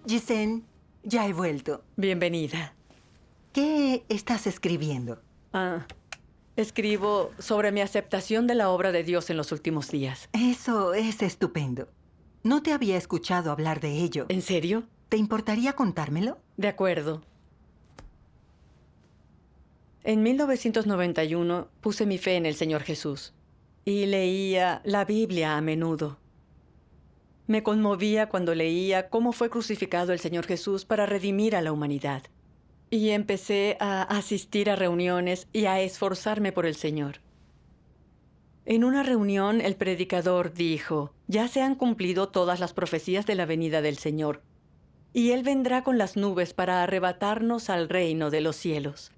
Giselle, ya he vuelto. Bienvenida. ¿Qué estás escribiendo? Escribo sobre mi aceptación de la obra de Dios en los últimos días. Eso es estupendo. No te había escuchado hablar de ello. ¿En serio? ¿Te importaría contármelo? De acuerdo. En 1991 puse mi fe en el Señor Jesús y leía la Biblia a menudo. Me conmovía cuando leía cómo fue crucificado el Señor Jesús para redimir a la humanidad. Y empecé a asistir a reuniones y a esforzarme por el Señor. En una reunión, el predicador dijo: ya se han cumplido todas las profecías de la venida del Señor, y Él vendrá con las nubes para arrebatarnos al reino de los cielos.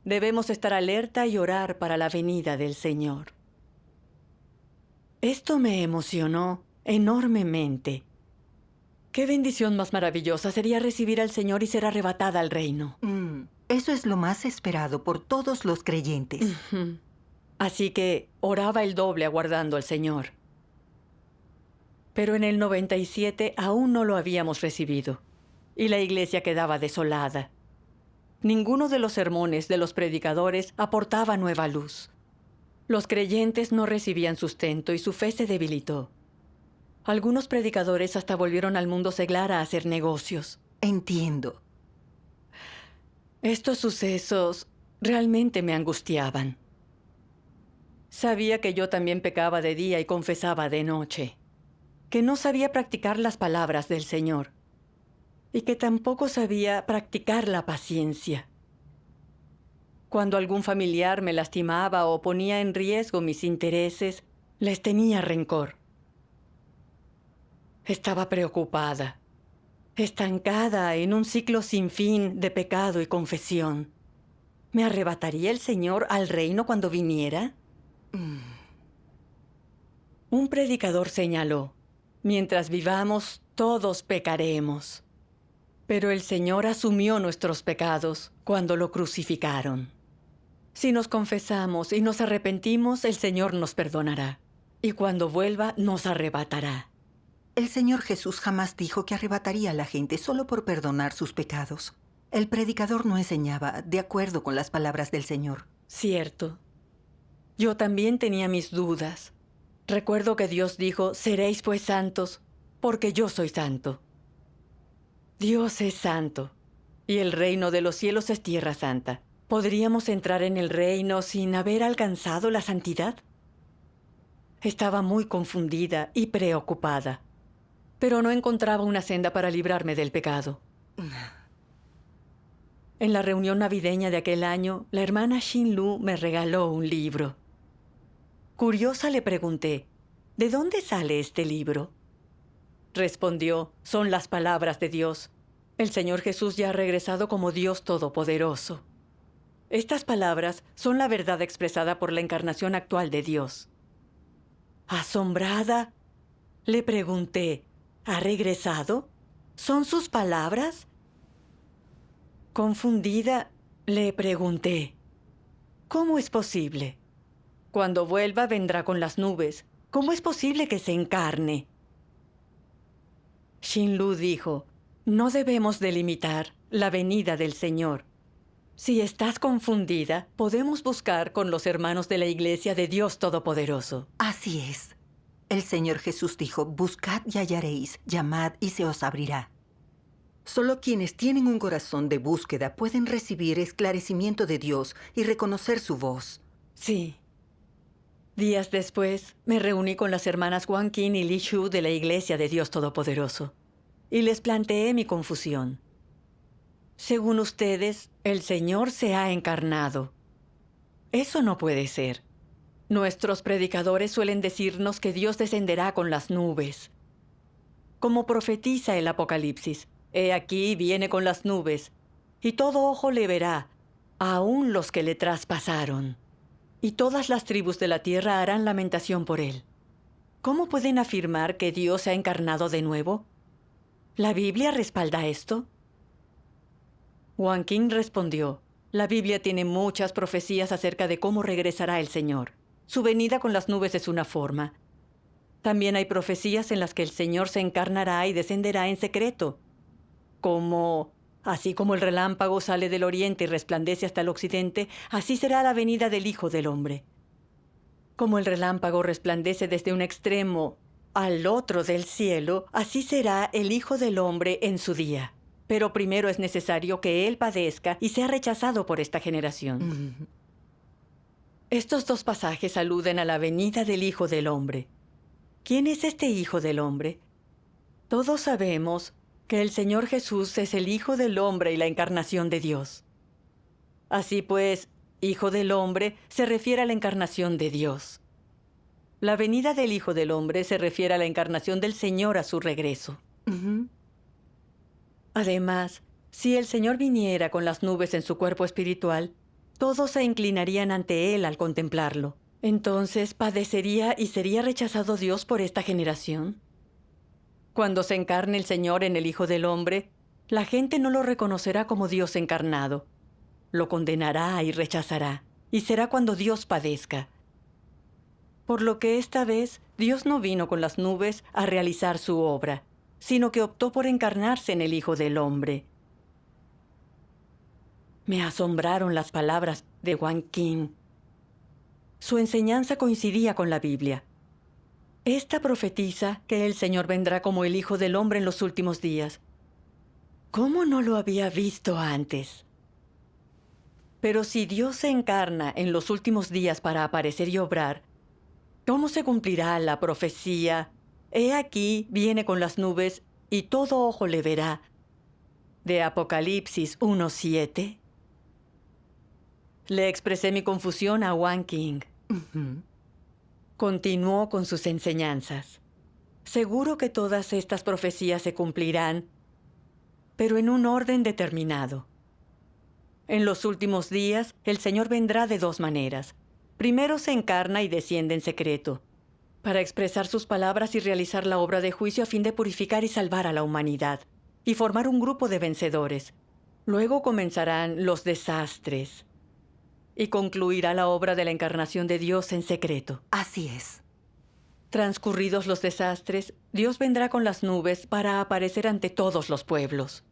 Debemos estar alerta y orar para la venida del Señor. Esto me emocionó enormemente. Qué bendición más maravillosa sería recibir al Señor y ser arrebatada al reino. Eso es lo más esperado por todos los creyentes. Así que oraba el doble aguardando al Señor. Pero en el 97 aún no lo habíamos recibido, y la iglesia quedaba desolada. Ninguno de los sermones de los predicadores aportaba nueva luz. Los creyentes no recibían sustento y su fe se debilitó. Algunos predicadores hasta volvieron al mundo seglar a hacer negocios. Entiendo. Estos sucesos realmente me angustiaban. Sabía que yo también pecaba de día y confesaba de noche, que no sabía practicar las palabras del Señor y que tampoco sabía practicar la paciencia. Cuando algún familiar me lastimaba o ponía en riesgo mis intereses, les tenía rencor. Estaba preocupada, estancada en un ciclo sin fin de pecado y confesión. ¿Me arrebataría el Señor al reino cuando viniera? Un predicador señaló: mientras vivamos, todos pecaremos. Pero el Señor asumió nuestros pecados cuando lo crucificaron. Si nos confesamos y nos arrepentimos, el Señor nos perdonará. Y cuando vuelva, nos arrebatará. El Señor Jesús jamás dijo que arrebataría a la gente solo por perdonar sus pecados. El predicador no enseñaba de acuerdo con las palabras del Señor. Cierto. Yo también tenía mis dudas. Recuerdo que Dios dijo: seréis pues santos, porque yo soy santo. Dios es santo, y el reino de los cielos es tierra santa. ¿Podríamos entrar en el reino sin haber alcanzado la santidad? Estaba muy confundida y preocupada, pero no encontraba una senda para librarme del pecado. En la reunión navideña de aquel año, la hermana Xin Lu me regaló un libro. Curiosa le pregunté: ¿de dónde sale este libro? Respondió: son las palabras de Dios. El Señor Jesús ya ha regresado como Dios Todopoderoso. Estas palabras son la verdad expresada por la encarnación actual de Dios. Asombrada, le pregunté: ¿ha regresado? ¿Son sus palabras? Confundida, le pregunté: ¿cómo es posible? Cuando vuelva vendrá con las nubes. ¿Cómo es posible que se encarne? Xin Lu dijo: no debemos delimitar la venida del Señor. Si estás confundida, podemos buscar con los hermanos de la Iglesia de Dios Todopoderoso. Así es. El Señor Jesús dijo: buscad y hallaréis, llamad y se os abrirá. Solo quienes tienen un corazón de búsqueda pueden recibir esclarecimiento de Dios y reconocer su voz. Sí. Días después, me reuní con las hermanas Wang Qin y Li Shu de la Iglesia de Dios Todopoderoso y les planteé mi confusión. Según ustedes, el Señor se ha encarnado. Eso no puede ser. Nuestros predicadores suelen decirnos que Dios descenderá con las nubes. Como profetiza el Apocalipsis: he aquí viene con las nubes, y todo ojo le verá, aun los que le traspasaron. Y todas las tribus de la tierra harán lamentación por él. ¿Cómo pueden afirmar que Dios se ha encarnado de nuevo? ¿La Biblia respalda esto? Wang Qin respondió: la Biblia tiene muchas profecías acerca de cómo regresará el Señor. Su venida con las nubes es una forma. También hay profecías en las que el Señor se encarnará y descenderá en secreto, Así como el relámpago sale del oriente y resplandece hasta el occidente, así será la venida del Hijo del Hombre. Como el relámpago resplandece desde un extremo al otro del cielo, así será el Hijo del Hombre en su día. Pero primero es necesario que Él padezca y sea rechazado por esta generación. Estos dos pasajes aluden a la venida del Hijo del Hombre. ¿Quién es este Hijo del Hombre? Todos sabemos que el Señor Jesús es el Hijo del Hombre y la encarnación de Dios. Así pues, Hijo del Hombre se refiere a la encarnación de Dios. La venida del Hijo del Hombre se refiere a la encarnación del Señor a su regreso. Además, si el Señor viniera con las nubes en su cuerpo espiritual, todos se inclinarían ante Él al contemplarlo. Entonces, ¿padecería y sería rechazado Dios por esta generación? Cuando se encarne el Señor en el Hijo del Hombre, la gente no lo reconocerá como Dios encarnado. Lo condenará y rechazará, y será cuando Dios padezca. Por lo que esta vez, Dios no vino con las nubes a realizar su obra, sino que optó por encarnarse en el Hijo del Hombre. Me asombraron las palabras de Wang Qin. Su enseñanza coincidía con la Biblia. Esta profetiza que el Señor vendrá como el Hijo del Hombre en los últimos días. ¿Cómo no lo había visto antes? Pero si Dios se encarna en los últimos días para aparecer y obrar, ¿cómo se cumplirá la profecía? He aquí, viene con las nubes, y todo ojo le verá. De Apocalipsis 1:7. Le expresé mi confusión a Wang Qin. Continuó con sus enseñanzas. Seguro que todas estas profecías se cumplirán, pero en un orden determinado. En los últimos días, el Señor vendrá de dos maneras. Primero se encarna y desciende en secreto, para expresar sus palabras y realizar la obra de juicio a fin de purificar y salvar a la humanidad, y formar un grupo de vencedores. Luego comenzarán los desastres, y concluirá la obra de la encarnación de Dios en secreto. Así es. Transcurridos los desastres, Dios vendrá con las nubes para aparecer ante todos los pueblos.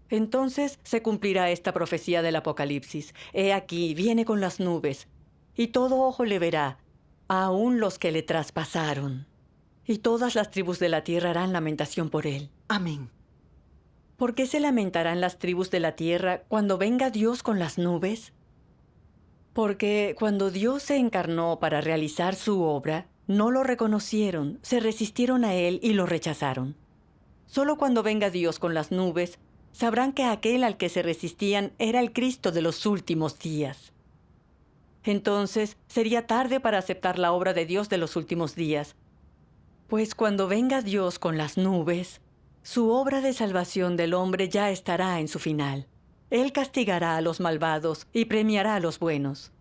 Entonces se cumplirá esta profecía del Apocalipsis. He aquí, viene con las nubes, y todo ojo le verá, aun los que le traspasaron. Y todas las tribus de la tierra harán lamentación por él. Amén. ¿Por qué se lamentarán las tribus de la tierra cuando venga Dios con las nubes? Porque cuando Dios se encarnó para realizar su obra, no lo reconocieron, se resistieron a Él y lo rechazaron. Solo cuando venga Dios con las nubes, sabrán que aquel al que se resistían era el Cristo de los últimos días. Entonces, sería tarde para aceptar la obra de Dios de los últimos días. Pues cuando venga Dios con las nubes, su obra de salvación del hombre ya estará en su final. Él castigará a los malvados y premiará a los buenos.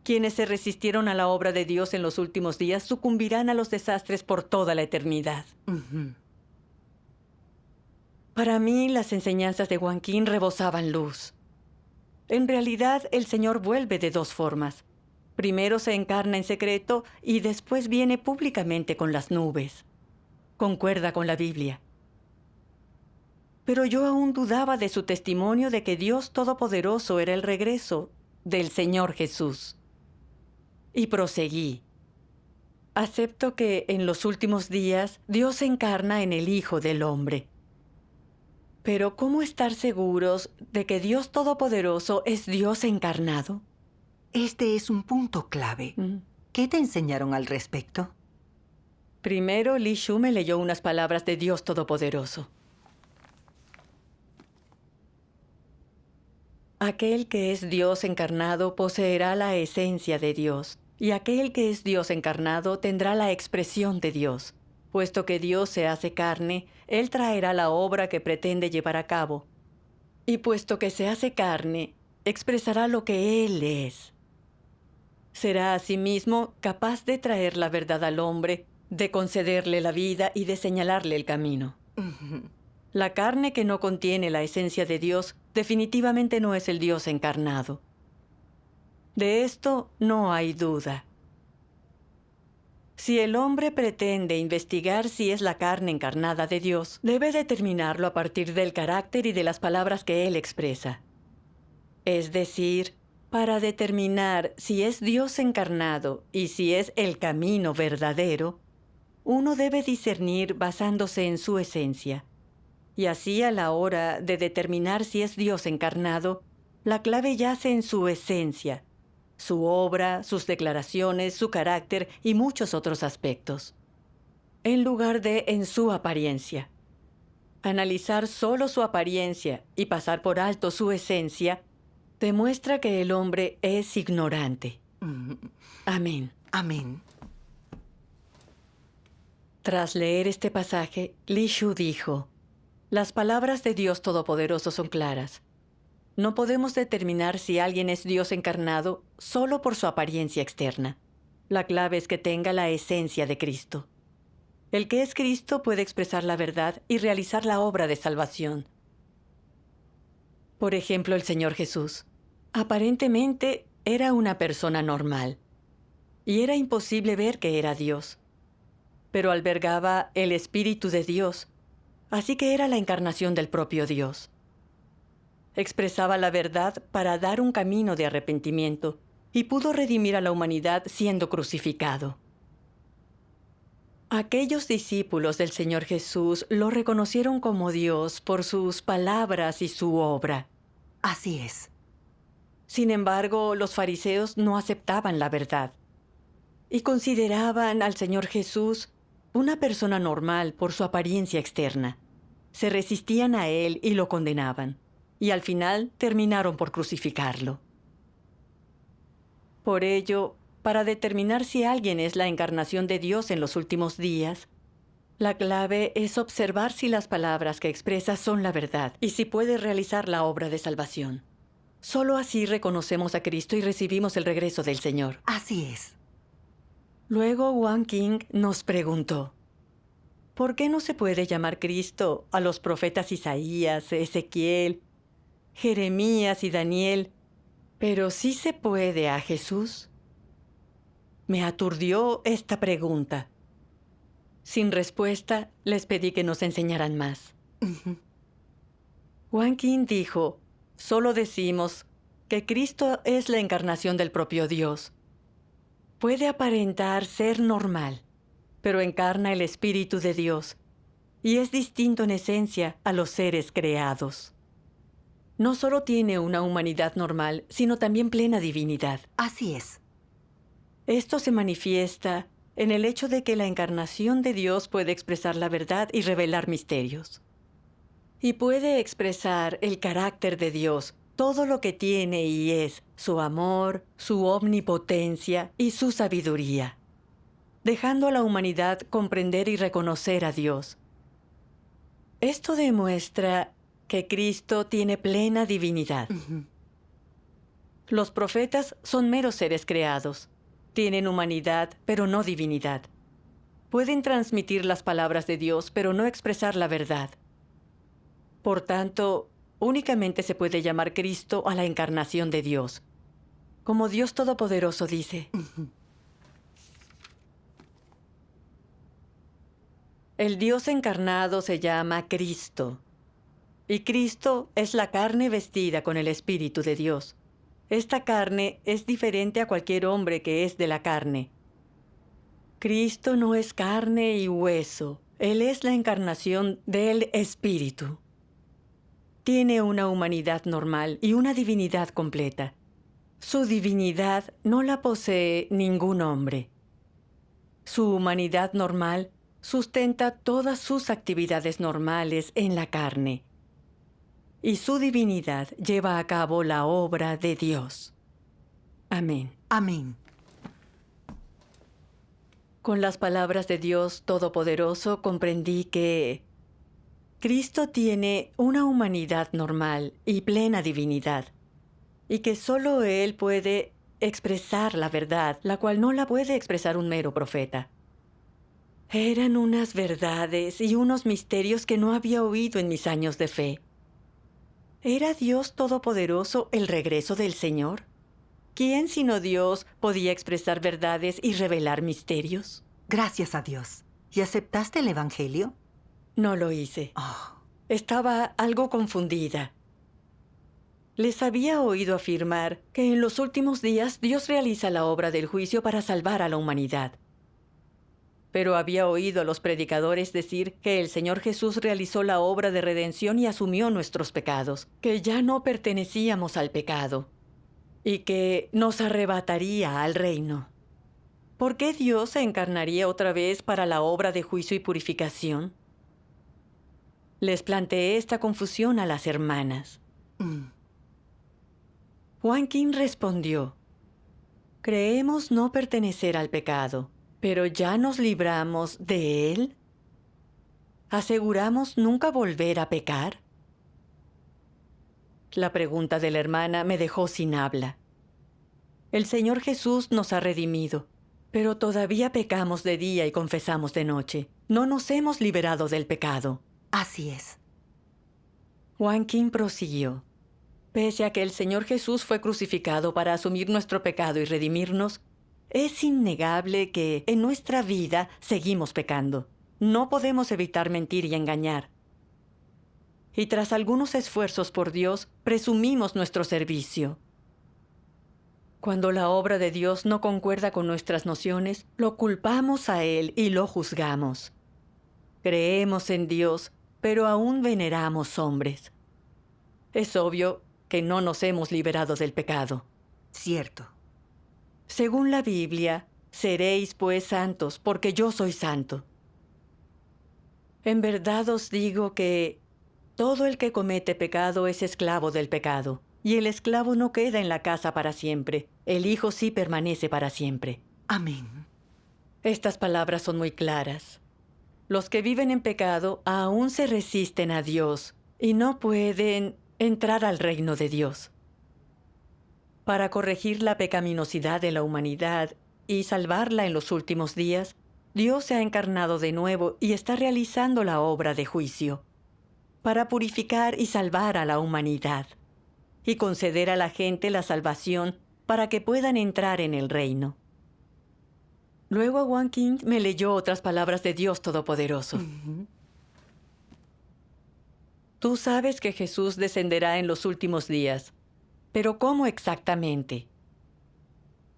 Quienes se resistieron a la obra de Dios en los últimos días sucumbirán a los desastres por toda la eternidad. Para mí, las enseñanzas de Wang Qin rebosaban luz. En realidad, el Señor vuelve de dos formas. Primero se encarna en secreto y después viene públicamente con las nubes. Concuerda con la Biblia. Pero yo aún dudaba de su testimonio de que Dios Todopoderoso era el regreso del Señor Jesús. Y proseguí. Acepto que en los últimos días Dios se encarna en el Hijo del Hombre. Pero ¿cómo estar seguros de que Dios Todopoderoso es Dios encarnado? Este es un punto clave. ¿Qué te enseñaron al respecto? Primero, Li Shu me leyó unas palabras de Dios Todopoderoso. Aquel que es Dios encarnado poseerá la esencia de Dios, y aquel que es Dios encarnado tendrá la expresión de Dios. Puesto que Dios se hace carne, Él traerá la obra que pretende llevar a cabo. Y puesto que se hace carne, expresará lo que Él es. Será asimismo capaz de traer la verdad al hombre, de concederle la vida y de señalarle el camino. La carne que no contiene la esencia de Dios definitivamente no es el Dios encarnado. De esto no hay duda. Si el hombre pretende investigar si es la carne encarnada de Dios, debe determinarlo a partir del carácter y de las palabras que él expresa. Es decir, para determinar si es Dios encarnado y si es el camino verdadero, uno debe discernir basándose en su esencia. Y así, a la hora de determinar si es Dios encarnado, la clave yace en su esencia, su obra, sus declaraciones, su carácter y muchos otros aspectos, en lugar de en su apariencia. Analizar solo su apariencia y pasar por alto su esencia demuestra que el hombre es ignorante. Amén. Amén. Tras leer este pasaje, Li Shu dijo: las palabras de Dios Todopoderoso son claras. No podemos determinar si alguien es Dios encarnado solo por su apariencia externa. La clave es que tenga la esencia de Cristo. El que es Cristo puede expresar la verdad y realizar la obra de salvación. Por ejemplo, el Señor Jesús. Aparentemente era una persona normal, y era imposible ver que era Dios. Pero albergaba el Espíritu de Dios, así que era la encarnación del propio Dios. Expresaba la verdad para dar un camino de arrepentimiento y pudo redimir a la humanidad siendo crucificado. Aquellos discípulos del Señor Jesús lo reconocieron como Dios por sus palabras y su obra. Así es. Sin embargo, los fariseos no aceptaban la verdad y consideraban al Señor Jesús una persona normal por su apariencia externa. Se resistían a él y lo condenaban, y al final terminaron por crucificarlo. Por ello, para determinar si alguien es la encarnación de Dios en los últimos días, la clave es observar si las palabras que expresa son la verdad y si puede realizar la obra de salvación. Solo así reconocemos a Cristo y recibimos el regreso del Señor. Así es. Luego Wang Qing nos preguntó: ¿por qué no se puede llamar Cristo a los profetas Isaías, Ezequiel, Jeremías y Daniel, pero sí se puede a Jesús? Me aturdió esta pregunta. Sin respuesta, les pedí que nos enseñaran más. Wang Qing dijo: solo decimos que Cristo es la encarnación del propio Dios. Puede aparentar ser normal, pero encarna el Espíritu de Dios y es distinto en esencia a los seres creados. No solo tiene una humanidad normal, sino también plena divinidad. Así es. Esto se manifiesta en el hecho de que la encarnación de Dios puede expresar la verdad y revelar misterios. Y puede expresar el carácter de Dios, todo lo que tiene y es, su amor, su omnipotencia y su sabiduría, dejando a la humanidad comprender y reconocer a Dios. Esto demuestra que Cristo tiene plena divinidad. Los profetas son meros seres creados. Tienen humanidad, pero no divinidad. Pueden transmitir las palabras de Dios, pero no expresar la verdad. Por tanto, únicamente se puede llamar Cristo a la encarnación de Dios. Como Dios Todopoderoso dice: el Dios encarnado se llama Cristo. Y Cristo es la carne vestida con el Espíritu de Dios. Esta carne es diferente a cualquier hombre que es de la carne. Cristo no es carne y hueso. Él es la encarnación del Espíritu. Tiene una humanidad normal y una divinidad completa. Su divinidad no la posee ningún hombre. Su humanidad normal sustenta todas sus actividades normales en la carne. Y su divinidad lleva a cabo la obra de Dios. Amén. Amén. Con las palabras de Dios Todopoderoso comprendí que Cristo tiene una humanidad normal y plena divinidad, y que solo Él puede expresar la verdad, la cual no la puede expresar un mero profeta. Eran unas verdades y unos misterios que no había oído en mis años de fe. ¿Era Dios Todopoderoso el regreso del Señor? ¿Quién sino Dios podía expresar verdades y revelar misterios? Gracias a Dios. ¿Y aceptaste el Evangelio? No lo hice. Oh, Estaba algo confundida. Les había oído afirmar que en los últimos días Dios realiza la obra del juicio para salvar a la humanidad. Pero había oído a los predicadores decir que el Señor Jesús realizó la obra de redención y asumió nuestros pecados, que ya no pertenecíamos al pecado y que nos arrebataría al reino. ¿Por qué Dios se encarnaría otra vez para la obra de juicio y purificación? Les planteé esta confusión a las hermanas. Juan King respondió: creemos no pertenecer al pecado, pero ya nos libramos de él. ¿Aseguramos nunca volver a pecar? La pregunta de la hermana me dejó sin habla. El Señor Jesús nos ha redimido, pero todavía pecamos de día y confesamos de noche. No nos hemos liberado del pecado. así es. Juan King prosiguió: pese a que el Señor Jesús fue crucificado para asumir nuestro pecado y redimirnos, es innegable que en nuestra vida seguimos pecando. No podemos evitar mentir y engañar. Y tras algunos esfuerzos por Dios, presumimos nuestro servicio. Cuando la obra de Dios no concuerda con nuestras nociones, lo culpamos a Él y lo juzgamos. Creemos en Dios, pero aún veneramos hombres. Es obvio que no nos hemos liberado del pecado. Cierto. Según la Biblia, seréis pues santos, porque yo soy santo. En verdad os digo que todo el que comete pecado es esclavo del pecado, y el esclavo no queda en la casa para siempre, el Hijo sí permanece para siempre. Amén. Estas palabras son muy claras. Los que viven en pecado aún se resisten a Dios y no pueden entrar al reino de Dios. Para corregir la pecaminosidad de la humanidad y salvarla en los últimos días, Dios se ha encarnado de nuevo y está realizando la obra de juicio para purificar y salvar a la humanidad y conceder a la gente la salvación para que puedan entrar en el reino. Luego Juan King me leyó otras palabras de Dios Todopoderoso. Tú sabes que Jesús descenderá en los últimos días, pero ¿cómo exactamente?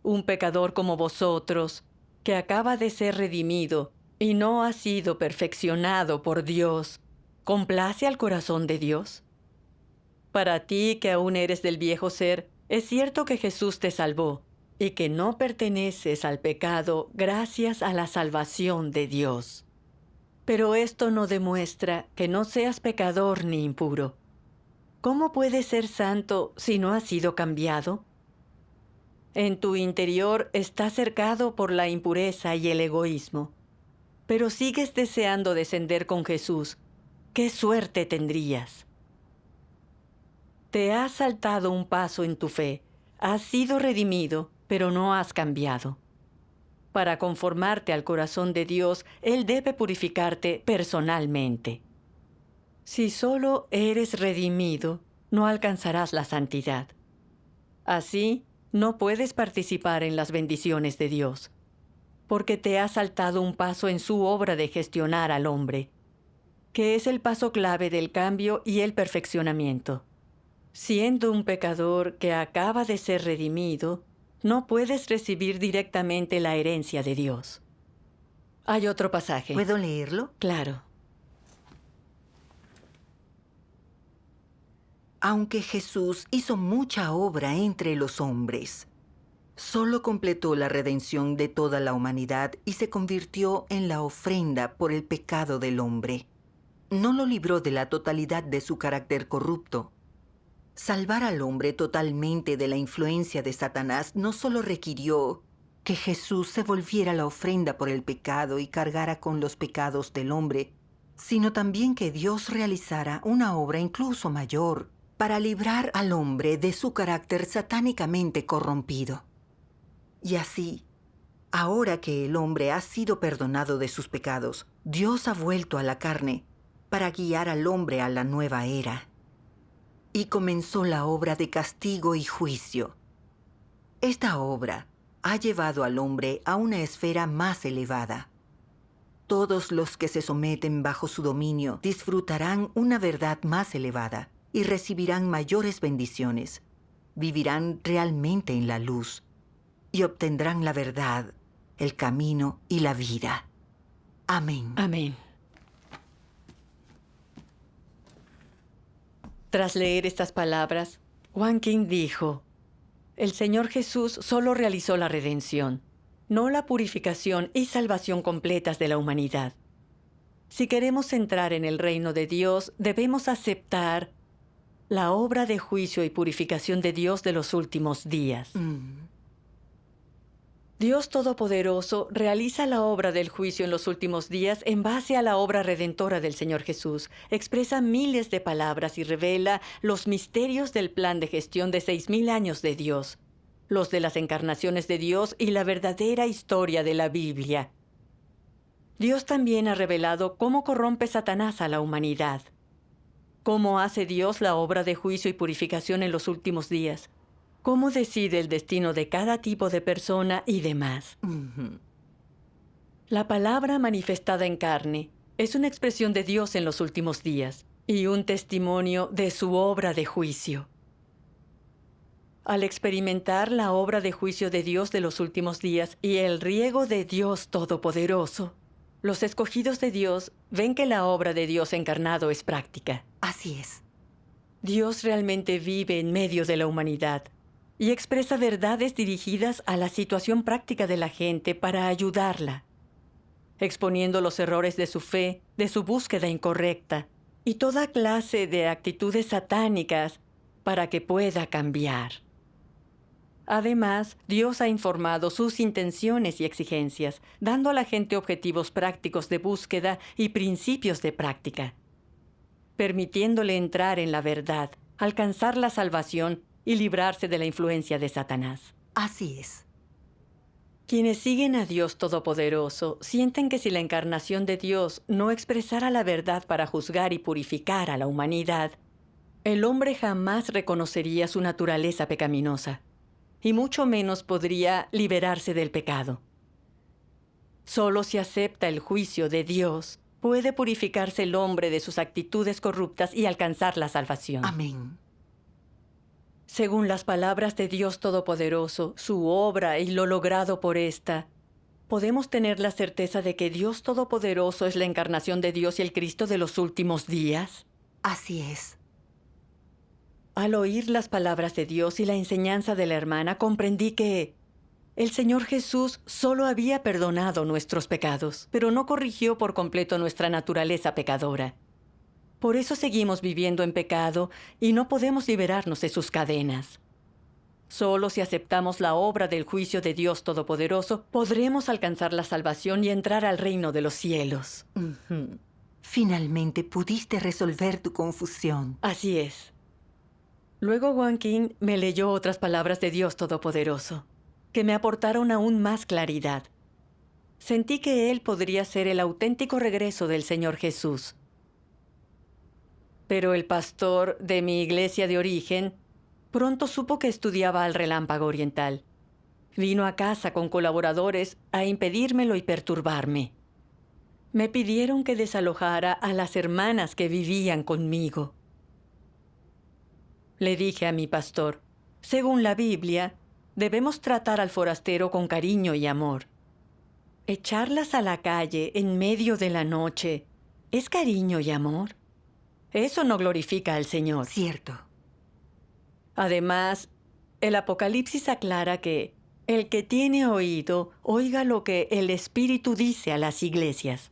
Un pecador como vosotros, que acaba de ser redimido y no ha sido perfeccionado por Dios, ¿complace al corazón de Dios? Para ti, que aún eres del viejo ser, es cierto que Jesús te salvó y que no perteneces al pecado gracias a la salvación de Dios. Pero esto no demuestra que no seas pecador ni impuro. ¿Cómo puedes ser santo si no has sido cambiado? En tu interior estás cercado por la impureza y el egoísmo, pero sigues deseando descender con Jesús. ¡Qué suerte tendrías! Te has saltado un paso en tu fe, has sido redimido, pero no has cambiado. Para conformarte al corazón de Dios, Él debe purificarte personalmente. Si solo eres redimido, no alcanzarás la santidad. Así, no puedes participar en las bendiciones de Dios, porque te has saltado un paso en su obra de gestionar al hombre, que es el paso clave del cambio y el perfeccionamiento. Siendo un pecador que acaba de ser redimido, no puedes recibir directamente la herencia de Dios. Hay otro pasaje. ¿Puedo leerlo? Claro. Aunque Jesús hizo mucha obra entre los hombres, solo completó la redención de toda la humanidad y se convirtió en la ofrenda por el pecado del hombre. No lo libró de la totalidad de su carácter corrupto. Salvar al hombre totalmente de la influencia de Satanás no solo requirió que Jesús se volviera la ofrenda por el pecado y cargara con los pecados del hombre, sino también que Dios realizara una obra incluso mayor para librar al hombre de su carácter satánicamente corrompido. Y así, ahora que el hombre ha sido perdonado de sus pecados, Dios ha vuelto a la carne para guiar al hombre a la nueva era. Y comenzó la obra de castigo y juicio. Esta obra ha llevado al hombre a una esfera más elevada. todos los que se someten bajo su dominio disfrutarán una verdad más elevada y recibirán mayores bendiciones. Vivirán realmente en la luz y obtendrán la verdad, el camino y la vida. Amén. Amén. Tras leer estas palabras, Wang Qing dijo: el Señor Jesús solo realizó la redención, no la purificación y salvación completas de la humanidad. Si queremos entrar en el reino de Dios, debemos aceptar la obra de juicio y purificación de Dios de los últimos días. Dios Todopoderoso realiza la obra del juicio en los últimos días en base a la obra redentora del Señor Jesús. Expresa miles de palabras y revela los misterios del plan de gestión de 6,000 años de Dios, los de las encarnaciones de Dios y la verdadera historia de la Biblia. Dios también ha revelado cómo corrompe Satanás a la humanidad, cómo hace Dios la obra de juicio y purificación en los últimos días, cómo decide el destino de cada tipo de persona y demás. La palabra manifestada en carne es una expresión de Dios en los últimos días y un testimonio de su obra de juicio. Al experimentar la obra de juicio de Dios de los últimos días y el riego de Dios Todopoderoso, los escogidos de Dios ven que la obra de Dios encarnado es práctica. Así es. Dios realmente vive en medio de la humanidad y expresa verdades dirigidas a la situación práctica de la gente para ayudarla, exponiendo los errores de su fe, de su búsqueda incorrecta y toda clase de actitudes satánicas para que pueda cambiar. Además, Dios ha informado sus intenciones y exigencias, dando a la gente objetivos prácticos de búsqueda y principios de práctica, permitiéndole entrar en la verdad, alcanzar la salvación y librarse de la influencia de Satanás. Así es. Quienes siguen a Dios Todopoderoso sienten que si la encarnación de Dios no expresara la verdad para juzgar y purificar a la humanidad, el hombre jamás reconocería su naturaleza pecaminosa, y mucho menos podría liberarse del pecado. Solo si acepta el juicio de Dios, puede purificarse el hombre de sus actitudes corruptas y alcanzar la salvación. Amén. Según las palabras de Dios Todopoderoso, su obra y lo logrado por ésta, podemos tener la certeza de que Dios Todopoderoso es la encarnación de Dios y el Cristo de los últimos días. Así es. Al oír las palabras de Dios y la enseñanza de la hermana, comprendí que el Señor Jesús solo había perdonado nuestros pecados, pero no corrigió por completo nuestra naturaleza pecadora. Por eso seguimos viviendo en pecado y no podemos liberarnos de sus cadenas. Solo si aceptamos la obra del juicio de Dios Todopoderoso, podremos alcanzar la salvación y entrar al reino de los cielos. Finalmente pudiste resolver tu confusión. Así es. Luego Wang Qing me leyó otras palabras de Dios Todopoderoso, que me aportaron aún más claridad. Sentí que Él podría ser el auténtico regreso del Señor Jesús. Pero el pastor de mi iglesia de origen pronto supo que estudiaba al Relámpago Oriental. Vino a casa con colaboradores a impedírmelo y perturbarme. Me pidieron que desalojara a las hermanas que vivían conmigo. Le dije a mi pastor, según la Biblia, debemos tratar al forastero con cariño y amor. Echarlas a la calle en medio de la noche, ¿es cariño y amor? Eso no glorifica al Señor. Cierto. Además, el Apocalipsis aclara que el que tiene oído, oiga lo que el Espíritu dice a las iglesias.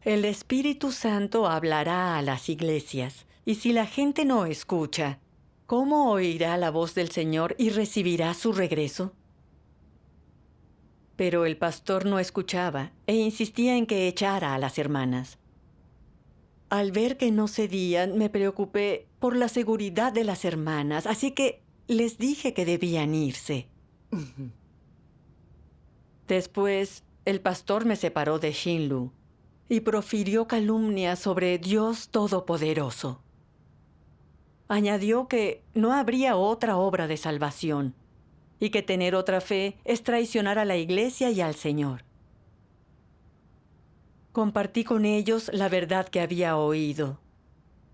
El Espíritu Santo hablará a las iglesias, y si la gente no escucha, ¿cómo oirá la voz del Señor y recibirá su regreso? Pero el pastor no escuchaba e insistía en que echara a las hermanas. Al ver que no cedían, me preocupé por la seguridad de las hermanas, así que les dije que debían irse. Después, el pastor me separó de Xinlu y profirió calumnias sobre Dios Todopoderoso. Añadió que no habría otra obra de salvación y que tener otra fe es traicionar a la Iglesia y al Señor. Compartí con ellos la verdad que había oído,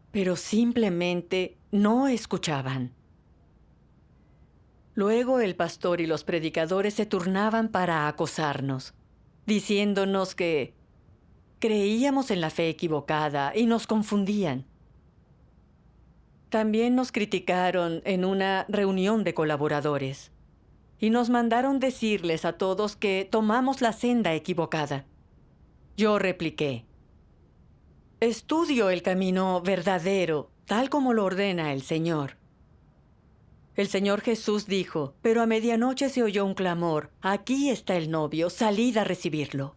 pero simplemente no escuchaban. Luego el pastor y los predicadores se turnaban para acosarnos, diciéndonos que creíamos en la fe equivocada y nos confundían. También nos criticaron en una reunión de colaboradores y nos mandaron decirles a todos que tomamos la senda equivocada. Yo repliqué: estudio el camino verdadero, tal como lo ordena el Señor. El Señor Jesús dijo: pero a medianoche se oyó un clamor: aquí está el novio, salid a recibirlo.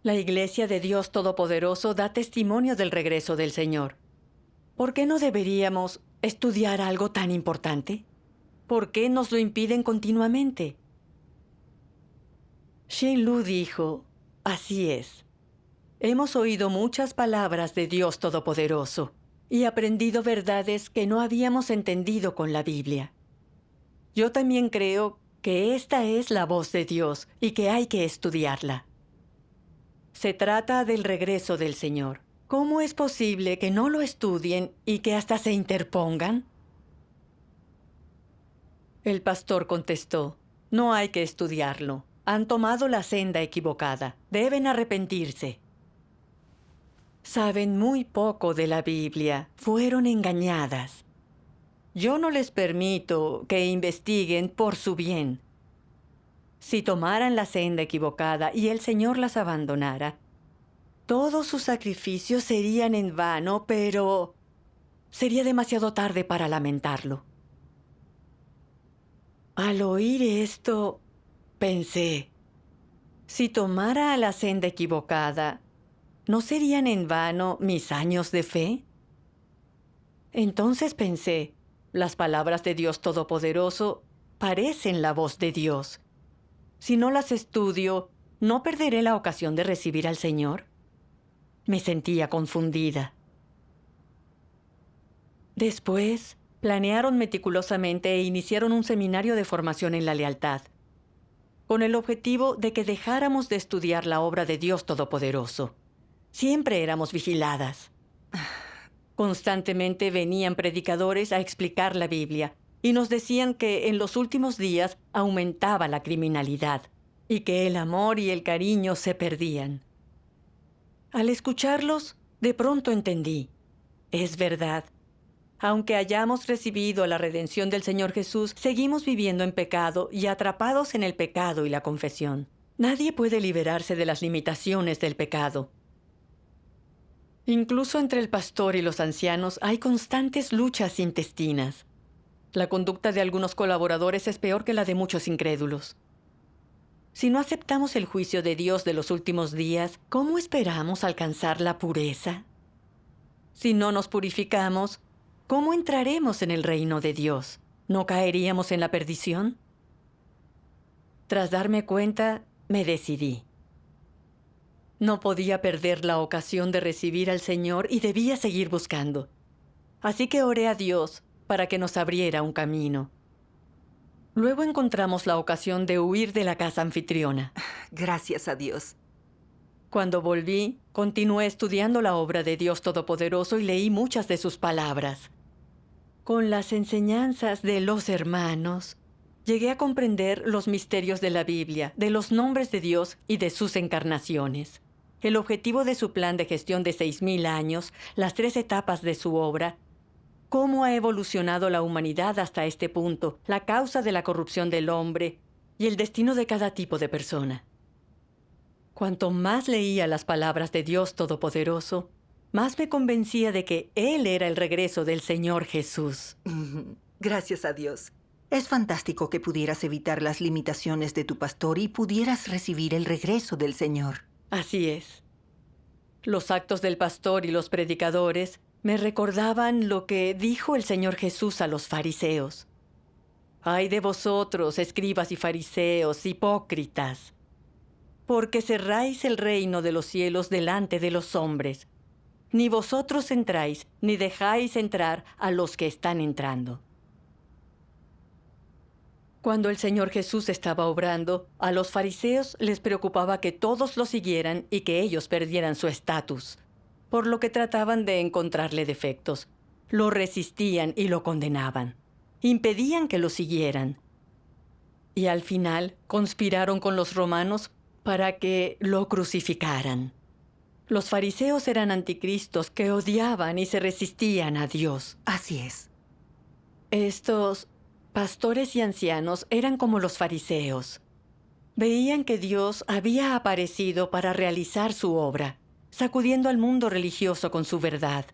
La Iglesia de Dios Todopoderoso da testimonio del regreso del Señor. ¿Por qué no deberíamos estudiar algo tan importante? ¿Por qué nos lo impiden continuamente? Xin Lu dijo: así es. Hemos oído muchas palabras de Dios Todopoderoso y aprendido verdades que no habíamos entendido con la Biblia. Yo también creo que esta es la voz de Dios y que hay que estudiarla. Se trata del regreso del Señor. ¿Cómo es posible que no lo estudien y que hasta se interpongan? El pastor contestó: no hay que estudiarlo. Han tomado la senda equivocada. Deben arrepentirse. Saben muy poco de la Biblia. Fueron engañadas. Yo no les permito que investiguen por su bien. Si tomaran la senda equivocada y el Señor las abandonara, todos sus sacrificios serían en vano, pero sería demasiado tarde para lamentarlo. Al oír esto, pensé: si tomara la senda equivocada, ¿no serían en vano mis años de fe? Entonces pensé: las palabras de Dios Todopoderoso parecen la voz de Dios. Si no las estudio, ¿no perderé la ocasión de recibir al Señor? Me sentía confundida. Después, planearon meticulosamente e iniciaron un seminario de formación en la lealtad, con el objetivo de que dejáramos de estudiar la obra de Dios Todopoderoso. Siempre éramos vigiladas. Constantemente venían predicadores a explicar la Biblia y nos decían que en los últimos días aumentaba la criminalidad y que el amor y el cariño se perdían. Al escucharlos, de pronto entendí: es verdad. Aunque hayamos recibido la redención del Señor Jesús, seguimos viviendo en pecado y atrapados en el pecado y la confesión. Nadie puede liberarse de las limitaciones del pecado. Incluso entre el pastor y los ancianos hay constantes luchas intestinas. La conducta de algunos colaboradores es peor que la de muchos incrédulos. Si no aceptamos el juicio de Dios de los últimos días, ¿cómo esperamos alcanzar la pureza? Si no nos purificamos, ¿cómo entraremos en el reino de Dios? ¿No caeríamos en la perdición? Tras darme cuenta, me decidí. No podía perder la ocasión de recibir al Señor y debía seguir buscando. Así que oré a Dios para que nos abriera un camino. Luego encontramos la ocasión de huir de la casa anfitriona. Gracias a Dios. Cuando volví, continué estudiando la obra de Dios Todopoderoso y leí muchas de sus palabras. Con las enseñanzas de los hermanos, llegué a comprender los misterios de la Biblia, de los nombres de Dios y de sus encarnaciones. El objetivo de su plan de gestión de 6,000 años, las 3 etapas de su obra, cómo ha evolucionado la humanidad hasta este punto, la causa de la corrupción del hombre y el destino de cada tipo de persona. Cuanto más leía las palabras de Dios Todopoderoso, más me convencía de que Él era el regreso del Señor Jesús. Gracias a Dios. Es fantástico que pudieras evitar las limitaciones de tu pastor y pudieras recibir el regreso del Señor. Así es. Los actos del pastor y los predicadores me recordaban lo que dijo el Señor Jesús a los fariseos. ¡Ay de vosotros, escribas y fariseos, hipócritas! Porque cerráis el reino de los cielos delante de los hombres. Ni vosotros entráis, ni dejáis entrar a los que están entrando. Cuando el Señor Jesús estaba obrando, a los fariseos les preocupaba que todos lo siguieran y que ellos perdieran su estatus, por lo que trataban de encontrarle defectos. Lo resistían y lo condenaban. Impedían que lo siguieran. Y al final conspiraron con los romanos para que lo crucificaran. Los fariseos eran anticristos que odiaban y se resistían a Dios. Así es. Estos pastores y ancianos eran como los fariseos. Veían que Dios había aparecido para realizar su obra, sacudiendo al mundo religioso con su verdad.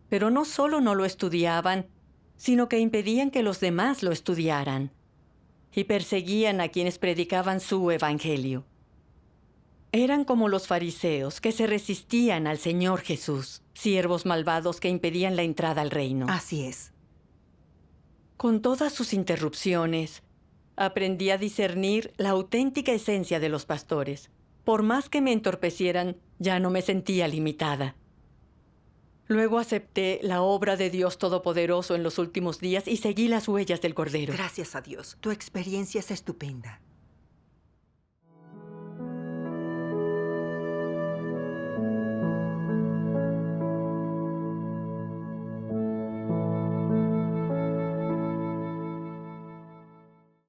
Pero no solo no lo estudiaban, sino que impedían que los demás lo estudiaran. Y perseguían a quienes predicaban su evangelio. Eran como los fariseos que se resistían al Señor Jesús, siervos malvados que impedían la entrada al reino. Así es. Con todas sus interrupciones, aprendí a discernir la auténtica esencia de los pastores. Por más que me entorpecieran, ya no me sentía limitada. Luego acepté la obra de Dios Todopoderoso en los últimos días y seguí las huellas del Cordero. Gracias a Dios. Tu experiencia es estupenda.